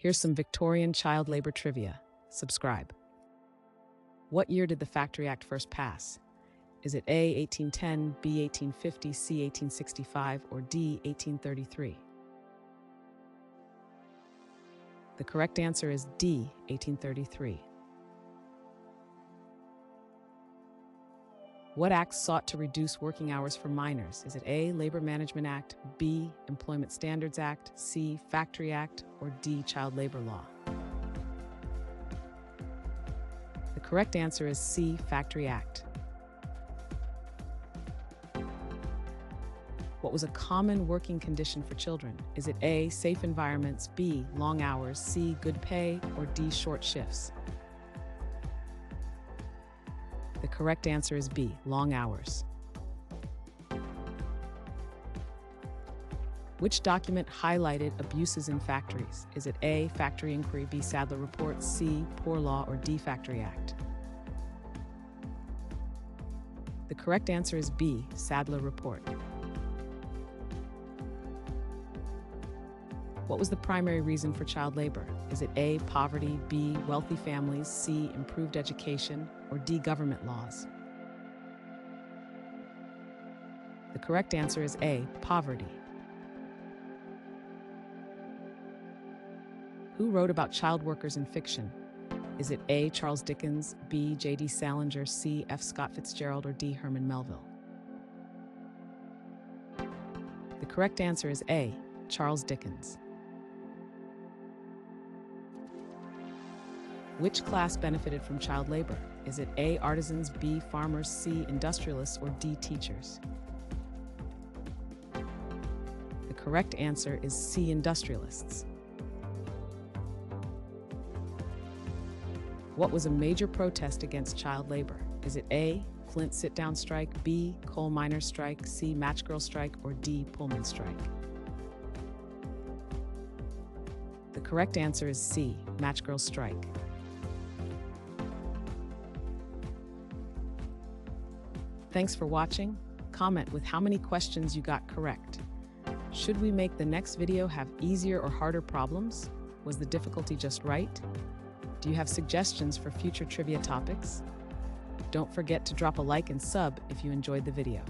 Here's some Victorian child labor trivia. Subscribe. What year did the Factory Act first pass? Is it A, 1810, B, 1850, C, 1865, or D, 1833? The correct answer is D, 1833. What act sought to reduce working hours for minors? Is it A, Labor Management Act, B, Employment Standards Act, C, Factory Act, or D, Child Labor Law? The correct answer is C, Factory Act. What was a common working condition for children? Is it A, safe environments, B, long hours, C, good pay, or D, short shifts? The correct answer is B, long hours. Which document highlighted abuses in factories? Is it A, Factory Inquiry, B, Sadler Report, C, Poor Law, or D, Factory Act? The correct answer is B, Sadler Report. What was the primary reason for child labor? Is it A, poverty, B, wealthy families, C, improved education, or D, government laws? The correct answer is A, poverty. Who wrote about child workers in fiction? Is it A, Charles Dickens, B, J.D. Salinger, C, F. Scott Fitzgerald, or D, Herman Melville? The correct answer is A, Charles Dickens. Which class benefited from child labor? Is it A, artisans, B, farmers, C, industrialists, or D, teachers? The correct answer is C, industrialists. What was a major protest against child labor? Is it A, Flint sit-down strike, B, coal miners strike, C, match girl strike, or D, Pullman strike? The correct answer is C, match girl strike. Thanks for watching. Comment with how many questions you got correct. Should we make the next video have easier or harder problems? Was the difficulty just right? Do you have suggestions for future trivia topics? Don't forget to drop a like and sub if you enjoyed the video.